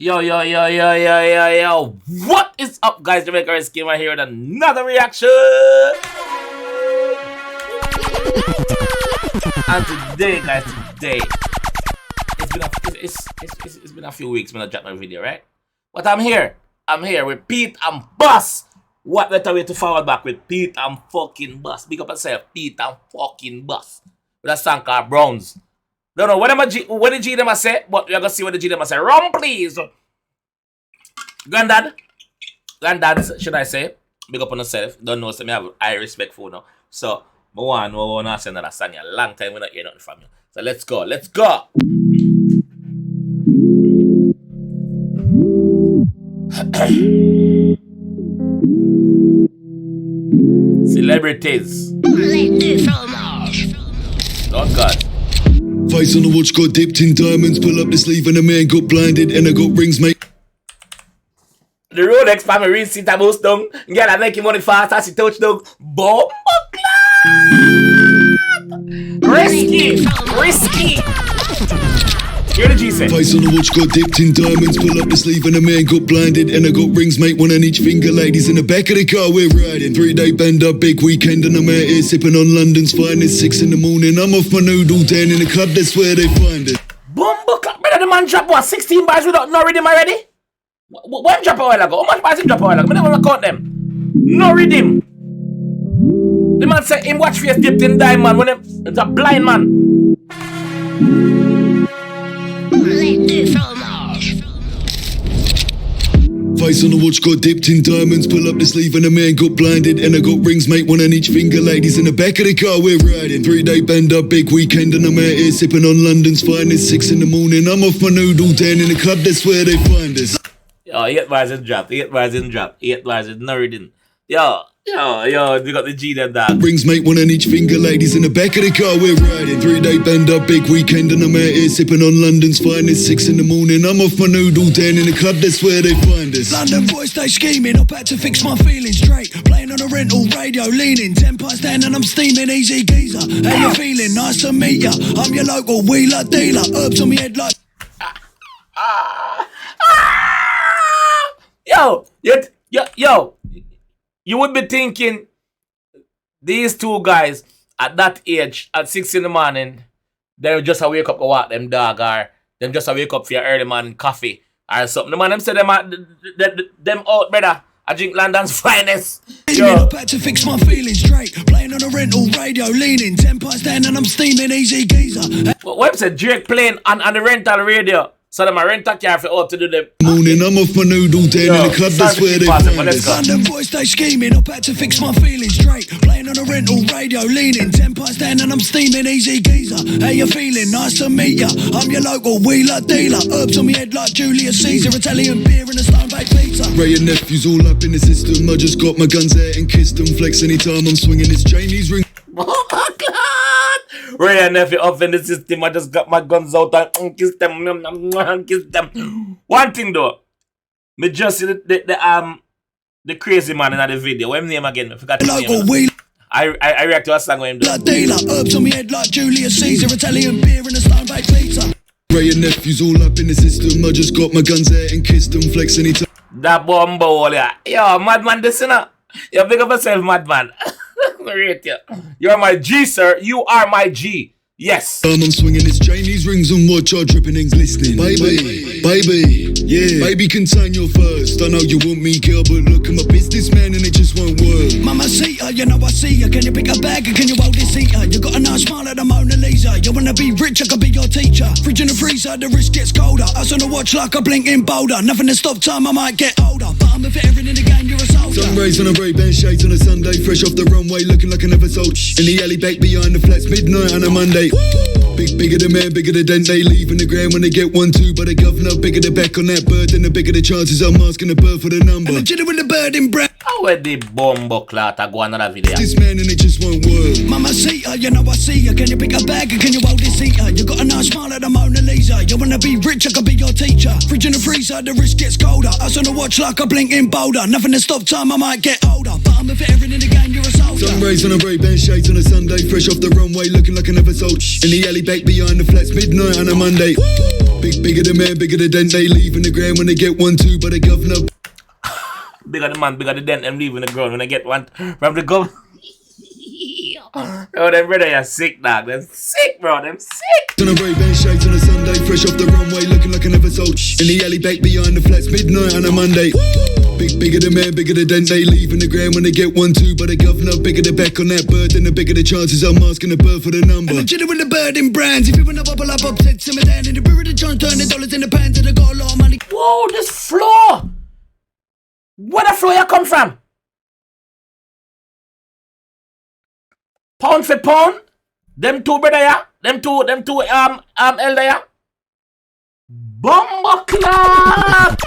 Yo. What is up, guys? JAMAICA'S Gamer here with another reaction. And today, guys, it's been a few weeks when I dropped my video, right? But I'm here with Pete and Bus. What better way to forward back with Pete and fucking Bus? Big up yourself, Pete and fucking Bus. With a song called Browns. Don't know what the G them say, but we're gonna see what the G them say. Run, please. Granddad, should I say? Big up on yourself. Don't know, so me have high respect for now. So, I want to say another song. A long time we not hear nothing from you. So let's go. Celebrities. Oh God. Face on the watch got dipped in diamonds. Pull up the sleeve and the man got blinded. And I got rings, mate. The Rolex family reach sit a boost down. Girl, I make him money fast as he touch down. Bomb Risky. Hear the G say. Face on the watch got dipped in diamonds. Pull up the sleeve and the man got blinded. And I got rings, mate, one on each finger. Ladies in the back of the car, we're riding. 3-day bend up, big weekend, and I'm out here sipping on London's finest. 6 in the morning, I'm off my noodle. 10 in the club, that's where they find it. Bumbo clap, brother, the man drop what? 16 bars without no rhythm already? When drop a while ago? How much bars he drop a while ago? I never count them. No rhythm. The man said him watch face dipped in diamond when it's a blind man. Face on the watch got dipped in diamonds. Pull up the sleeve and the man got blinded. And I got rings, mate, one on each finger. Ladies in the back of the car, we're riding. 3-day bend up, big weekend, and I'm out here sipping on London's finest. 6 in the morning, I'm off my noodle. 10 in the club, that's where they find us. Yo, 8 bars in drop. 8 bars in no rhythm. Yo, you got the G them dog. Rings, mate, one on each finger. Ladies in the back of the car, we're riding. 3-day bend up, big weekend, and I'm out here sipping on London's finest. 6 in the morning, I'm off my noodle. 10 in the club, that's where they find us. London boys, they scheming. Up had to fix my feelings straight. Playing on a rental radio, leaning 10 past 10 and I'm steaming. Easy geezer, how you feeling? Nice to meet ya. I'm your local wheeler dealer. Herbs on me head like. Yo, you would be thinking these two guys at that age, at 6 in the morning, they just a wake up to walk them dog, or them just a wake up for your early morning coffee or something. The man them say them out, brother. I drink London's finest. Yo. Up had to fix my feelings straight. Playing on a rental radio, leaning 10 past 10 and I'm steaming. Easy geezer. What said Drake playing on the rental radio? So them a rent a car for out to do them. Morning, I'm off my noodle. 10 in the club, that's where they find us. London boys, they scheming. Up had to fix my feelings straight. Playing on a rental radio, leaning 10 past 10 and I'm steaming. Easy geezer, how you feeling? Nice to meet ya. I'm your local wheeler dealer. Herbs on me head like Julius Caesar. Italian beer and a stone-baked pizza. Ray and nephews all up in the system. I just got my guns out and kissed them. Flex anytime I'm swinging this Chinese ring. Oh my God! Ray and nephew up in the system. I just got my guns out and kiss them. One thing though, me just see the crazy man in the video. What his name again? I forgot his name. I react to a song with him do. Dealer, herbs on me head like Julius Caesar. Italian beer and a stone-baked pizza. Ray and nephews all up in the system. I just got my guns out and kissed them. Flex anytime. That bumbo, yeah. Yo, madman, this you know. You big up yourself, madman. You're my G, sir. You are my G. Yes. I'm swinging this Chinese rings and watch our dripping things listening. Baby, yeah. Baby, contain your first. I know you want me, girl, but look, I'm a businessman and it just won't work. Mama Sita, you know I see ya. Can you pick a bag or can you hold this heater? You got a nice smile like the Mona Lisa. You wanna be rich, I could be your teacher. Fridge in the freezer, the wrist gets colder. Us on the watch like a blinking boulder. Nothing to stop time, I might get older. But I'm a veteran in the game, you're a soldier. Sun rays on a Ray-Ban shades on a Sunday. Fresh off the runway, looking like an episode. In the alley back behind the flats, midnight on a Monday. Bigger the man, bigger the dent. They leaving the ground when they get 1-2. But the governor, bigger the back on that bird. Then the bigger the chances I'm asking the bird for the number. And the jitter with the bird in breath. How are the bombo clot go another video? This man and it just won't work. Mama Sita, you know I see ya. Can you pick a bag or can you hold this heater? You got a nice smile like the Mona Lisa. You wanna be rich, I could be your teacher. Fridge in the freezer, the wrist gets colder. Us on the watch like a blinking boulder. Nothing to stop time, I might get older. But I'm a veteran in the game, you're a soldier. Sun rays on a Ray-Ban shades on a Sunday. Fresh off the runway, looking like an episode. In the alley back behind the flats, midnight on a Monday. Bigger the man, bigger the dent. They leave in the ground when they get 1-2 by the governor. Bigger the man, bigger the dent, them leaving the ground when I get one from the government. Oh, them brother, you're sick, dog. Them sick, bro. Them sick. On a brave band shades on a Sunday, fresh off the runway, looking like an episode. In the alley back behind the flats, midnight on a Monday. Bigger the man, bigger the dent. They leave in the ground when they get 1-2 by the governor. Bigger the back on that bird, then the bigger the chances I'm asking the bird for the number. And the jitter with the bird in brands. If you wanna bubble up, upset, simmer down. In the brew of the John, turn the dollars in the pans. And I got a lot of money. Whoa, this floor. Where the floor you come from? Pound for pound? Them two brother ya? Them two elder ya? Bomba clap!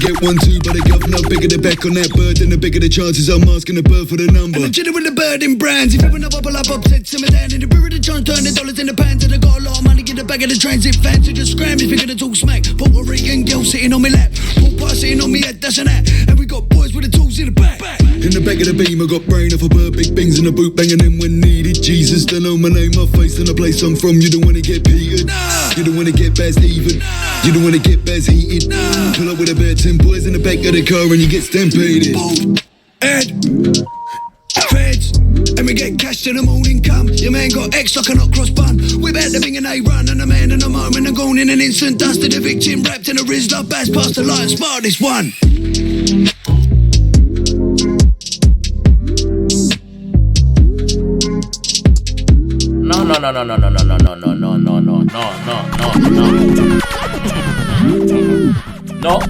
Get 1-2 by the governor, bigger the back on that bird, then the bigger the chances I'm asking the bird for the number. And the jitter with the bird in brands. If you wanna bubble up, upset, simmer down. In the brew of the John, turn the dollars in the pans. And I got a lot of money in the back of the transit van. So just scram if you're gonna talk smack. Puerto Rican girl sitting on my lap. Pool pie sitting on me head, that's an that. And we got boys with the tools in the back. In the back of the beam, I got brain off a bird, big bings in the boot, banging them when needed. Jesus, don't know my name, my face, and the place I'm from. You don't wanna get petered. You don't wanna get best even. You don't wanna get best heated. Pull up with a bed, 10 boys in the back of the car, and you get stampeded. Ed, feds, and we get cash till the morning come. Your man got X like a not cross bun. We bet the thing and they run, and the man in the moment and gone in an instant. Dusted the victim, wrapped in a Rizla, bass past the light, spot this one. No.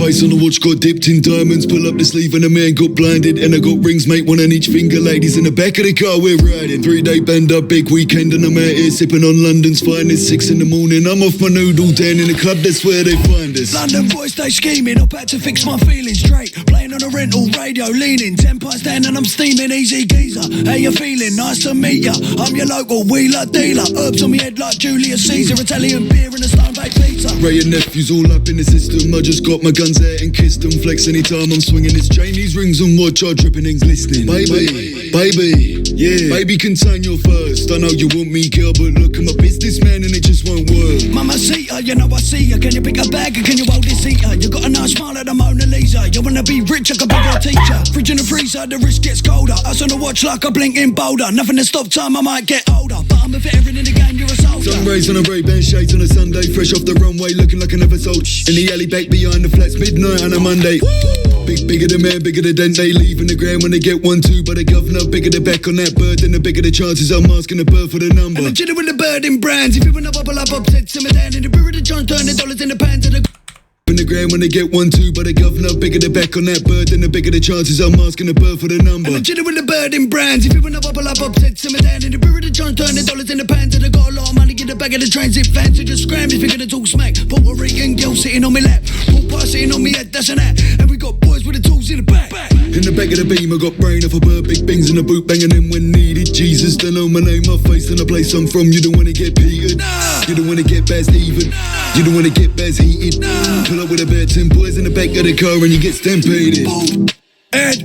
Face on the watch got dipped in diamonds. Pull up the sleeve and the man got blinded. And I got rings, mate, one on each finger. Ladies in the back of the car, we're riding. 3-day bend up, big weekend, and I'm out here sipping on London's finest. 6 in the morning, I'm off my noodle down in the club, that's where they find us. London boys, they scheming. I've had to fix my feelings straight. Playing on a rental radio, leaning 10 pints down and I'm steaming. Easy geezer, how you feeling? Nice to meet ya. I'm your local wheeler dealer. Herbs on me head like Julius Caesar. Italian beer and a stone baked pizza. Ray and nephews all up in the system. I just got my guns out and kissed them. Flex anytime I'm swinging. It's Chinese rings and watch our dripping things listening. Baby, yeah. Baby, contain your first. I know you want me, girl, but look, I'm a businessman and it just won't work. Mama Sita, you know I see ya. Can you pick a bag or can you hold this heater? You got a nice smile like the Mona Lisa. You wanna be rich, I can be your teacher. Fridge in the freezer, the wrist gets colder. Us on the watch like a blinking boulder. Nothing to stop time, I might get older. But I'm a veteran in the game, you're a soldier. Sun rays on a Ray-Ban shades on a Sunday. Fresh off the runway, looking like an episode. In the alley back behind the flats, midnight on a Monday. Bigger the man, bigger the dent. They leave in the ground when they get 1-2 by the governor. Bigger the back on that bird, then the bigger the chances I'm asking the bird for the number. And the jitter with the bird in brands. If you wanna bubble up, upset, simmer down. In the brew of the John, turn the dollars in the pans. And the in the ground when they get 1-2 by the governor. Bigger the back on that bird, then the bigger the chances I'm asking the bird for the number. and the jitter with the bird in brands. If you wanna bubble up, upset, simmer down. In the brew of the John, turn the dollars in the pans. And I got a lot of money in the back of the transit van. So just scram if you're gonna talk smack. Puerto Rican girl sitting on my lap. Pool pie sitting on me head, that's an that. And we got boys with the tools in the back. In the back of the beam, I got brain off a bird, big bings in the boot, banging them when needed. Jesus, don't know my name, my face, and the place I'm from. You don't wanna get petered. You don't wanna get best even. You don't wanna get best heated. Pull up with a bed, 10 boys in the back of the car, and you get stampeded. Ed,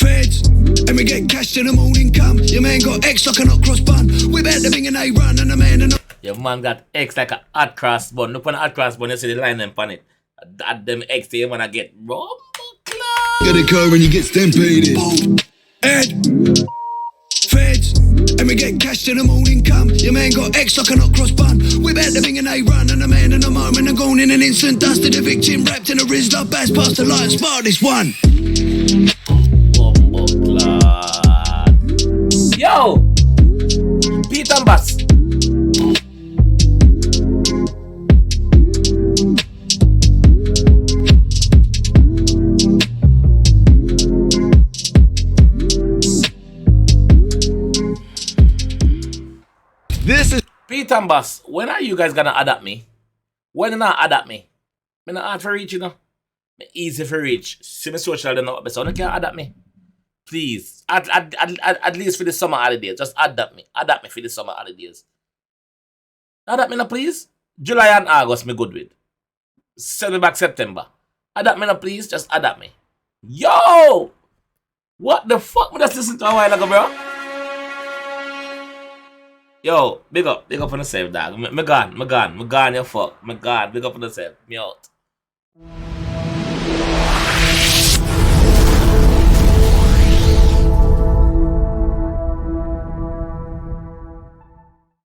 feds, and we get cash till the morning come. Your man got X like a not cross bun. We bet the thing and they run, and the man and the Your man got X like a hot cross bun. Look on a hot cross bun, you see the line them on it. That them X they wanna get rumble club. Get a car and you get stampeded. Ed, feds, and we get cash till the morning come. Your man got X like a not cross bun. We bet the thing and they run, and the man in the moment and gone in an instant. Dusted the victim, wrapped in a Rizla, bass past the light, spot this one. Rumble club. Yo, Pete and Bass. This is Pete and Bass, when are you guys gonna adapt me? When you not adapt me? Me not hard for reach, you know. Me easy for reach. See me social, you know, but so you can adapt me. Please, at least for the summer holidays, just adapt me. Adapt me for the summer holidays. Adapt me now, please. July and August, me good with. Send me back September. Adapt me now, please. Just adapt me. Yo! What the fuck? Me just listen to a while ago, bro. Yo, big up on yourself, dog. Me gone, you fuck. Me gone, big up on yourself. Me out.